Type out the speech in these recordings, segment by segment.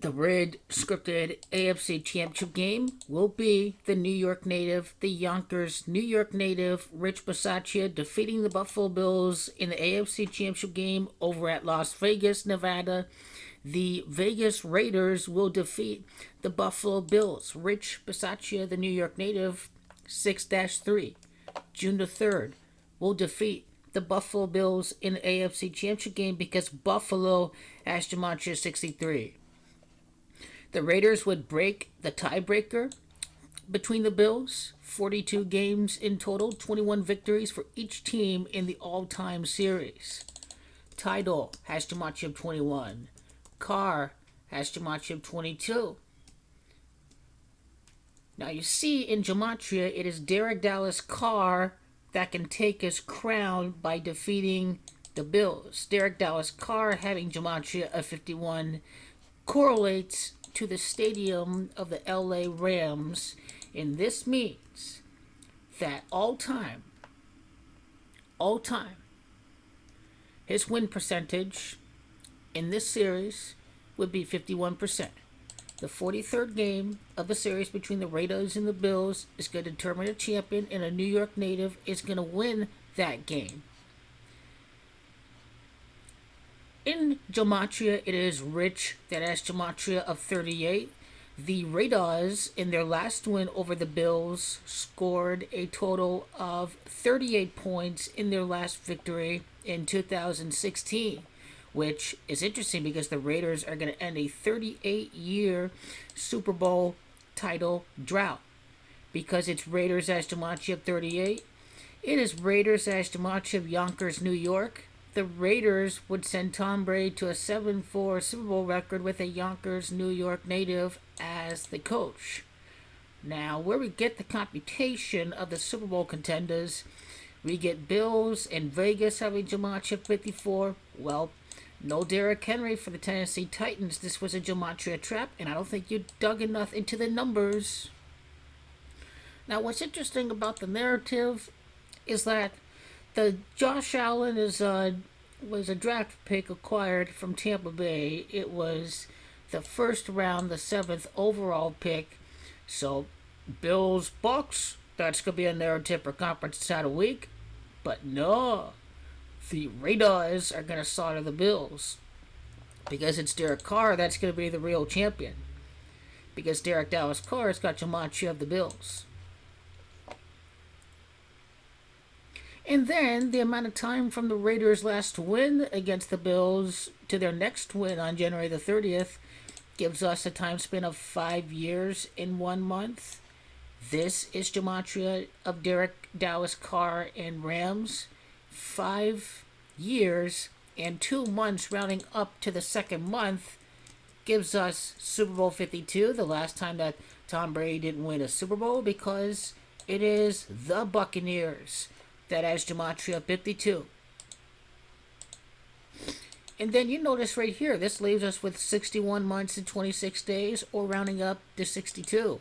The red scripted AFC Championship game will be the New York native, the Yonkers New York native, Rich Bisaccia defeating the Buffalo Bills in the AFC Championship game over at Las Vegas, Nevada. The Vegas Raiders will defeat the Buffalo Bills. Rich Bisaccia, the New York native, 6-3. June the 3rd will defeat the Buffalo Bills in the AFC Championship game because Buffalo has Gematria 63. The Raiders would break the tiebreaker between the Bills. 42 games in total, 21 victories for each team in the all-time series. Title has Gematria 21. Carr has Gematria 22. Now you see in Gematria, it is Derek Dallas Carr that can take his crown by defeating the Bills. Derek Dallas Carr having Gematria of 51 correlates to the stadium of the LA Rams, and this means that all time, his win percentage in this series would be 51%. The 43rd game of the series between the Raiders and the Bills is going to determine a champion, and a New York native is going to win that game. In Gematria, it is Rich that has Gematria of 38. The Raiders, in their last win over the Bills, scored a total of 38 points in their last victory in 2016, which is interesting because the Raiders are going to end a 38-year Super Bowl title drought. Because it's Raiders as Gematria of 38, it is Raiders as Gematria of Yonkers, New York. The Raiders would send Tom Brady to a 7-4 Super Bowl record with a Yonkers, New York native as the coach. Now, where we get the computation of the Super Bowl contenders, we get Bills and Vegas having Gematria 54. Well, no Derrick Henry for the Tennessee Titans. This was a Gematria trap, and I don't think you dug enough into the numbers. Now, what's interesting about the narrative is that the Josh Allen was a draft pick acquired from Tampa Bay. It was the first round, the 7th overall pick. So, Bills, Bucks, that's going to be a narrative for Conference Title Week. But no, the Raiders are going to slaughter the Bills. Because it's Derek Carr that's going to be the real champion. Because Derek Dallas Carr has got Gematria of the Bills. And then the amount of time from the Raiders' last win against the Bills to their next win on January the 30th gives us a time span of 5 years in 1 month. This is Gematria of Derek Dallas Carr and Rams. 5 years and 2 months rounding up to the second month gives us Super Bowl 52, the last time that Tom Brady didn't win a Super Bowl, because it is the Buccaneers that has Gematria 52. And then you notice right here, this leaves us with 61 months and 26 days, or rounding up to 62.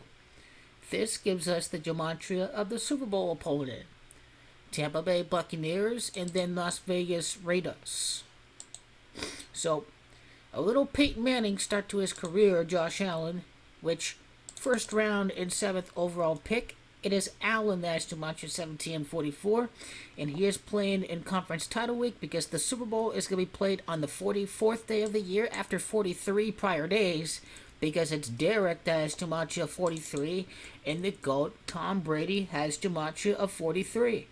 This gives us the Gematria of the Super Bowl opponent. Tampa Bay Buccaneers, and then Las Vegas Raiders. So, a little Peyton Manning start to his career, Josh Allen, which first round and 7th overall pick. It is Allen that has Gematria 17 and 44, and he is playing in Conference Title Week because the Super Bowl is going to be played on the 44th day of the year after 43 prior days, because it's Derek that has Gematria 43, and the GOAT, Tom Brady, has Gematria of 43.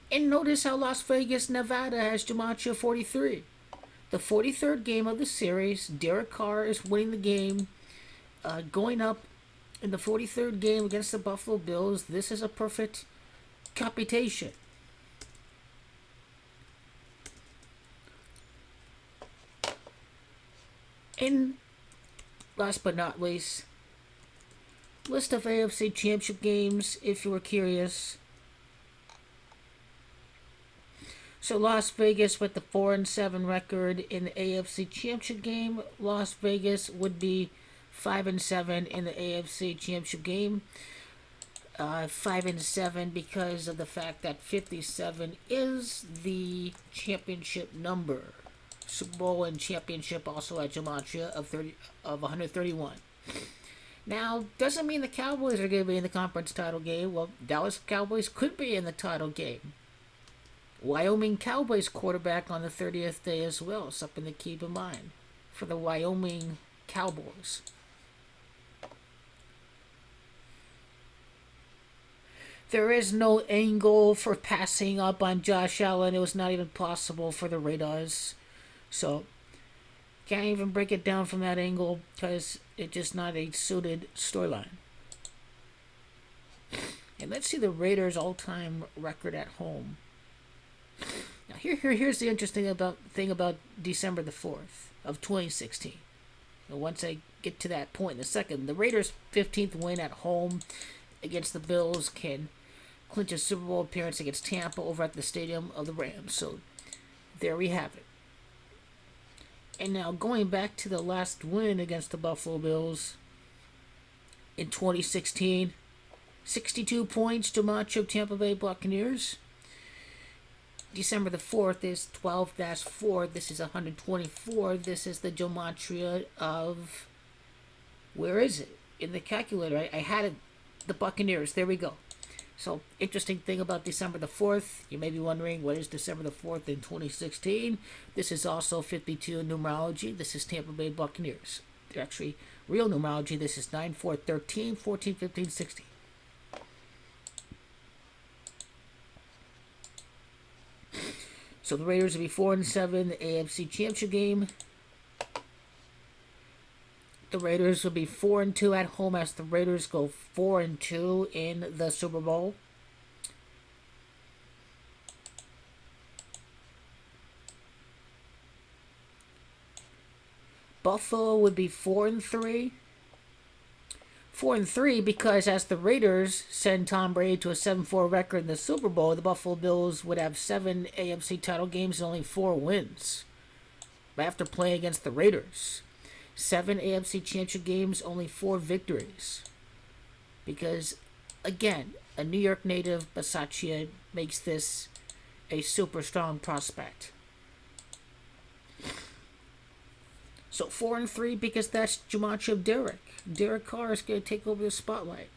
And notice how Las Vegas, Nevada has Gematria 43. The 43rd game of the series, Derek Carr is winning the game, going up in the 43rd game against the Buffalo Bills. This is a perfect computation. And last but not least, list of AFC Championship games, if you were curious. So Las Vegas with the 4-7 record in the AFC Championship game. Las Vegas would be 5-7 in the AFC Championship game. 5-7 because of the fact that 57 is the championship number. Super Bowl and championship also at Gematria of 131. Now, doesn't mean the Cowboys are going to be in the conference title game. Well, Dallas Cowboys could be in the title game. Wyoming Cowboys quarterback on the 30th day as well. Something to keep in mind for the Wyoming Cowboys. There is no angle for passing up on Josh Allen. It was not even possible for the Raiders. So, can't even break it down from that angle because it's just not a suited storyline. And let's see the Raiders' all-time record at home. Now, here's the interesting thing about December the 4th of 2016. And once I get to that point in a second, the Raiders' 15th win at home against the Bills can clinch a Super Bowl appearance against Tampa over at the Stadium of the Rams. So, there we have it. And now going back to the last win against the Buffalo Bills in 2016, 62 points to match of Tampa Bay Buccaneers. December the 4th is 12-4. This is 124. This is the gematria of, where is it? In the calculator, I had it, the Buccaneers. There we go. So, interesting thing about December the 4th, you may be wondering, what is December the 4th in 2016? This is also 52 numerology. This is Tampa Bay Buccaneers. They're actually real numerology. This is 9, 4, 13, 14, 15, 16. So the Raiders will be 4-7, the AFC Championship game. The Raiders will be 4-2 at home as the Raiders go 4-2 in the Super Bowl. Buffalo would be 4-3. 4-3 because as the Raiders send Tom Brady to a 7-4 record in the Super Bowl, the Buffalo Bills would have 7 AFC title games and only 4 wins after playing against the Raiders. 7 AFC Championship games, only 4 victories. Because, again, a New York native, Bisaccia, makes this a super strong prospect. So 4-3 because that's gematria of Derek. Derek Carr is going to take over the spotlight.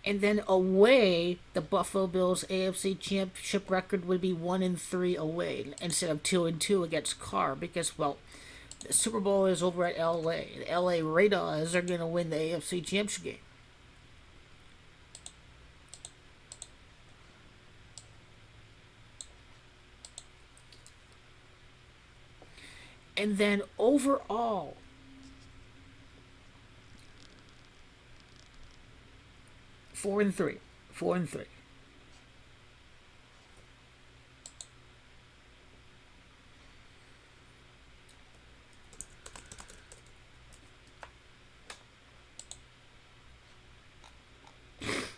And then away, the Buffalo Bills AFC Championship record would be 1-3 away instead of 2-2 against Carr because, well, the Super Bowl is over at LA. The LA Raiders are going to win the AFC Championship game. And then overall, four and three.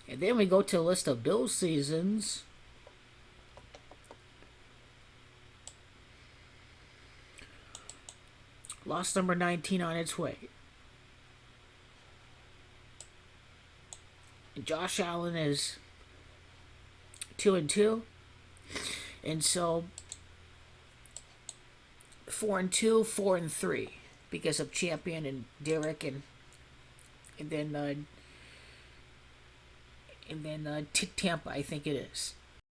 And then we go to a list of Bills seasons. Loss number 19 on its way. And Josh Allen is 2-2. And so 4-2, 4-3 because of Champion and Derek and then Tampa, I think it is.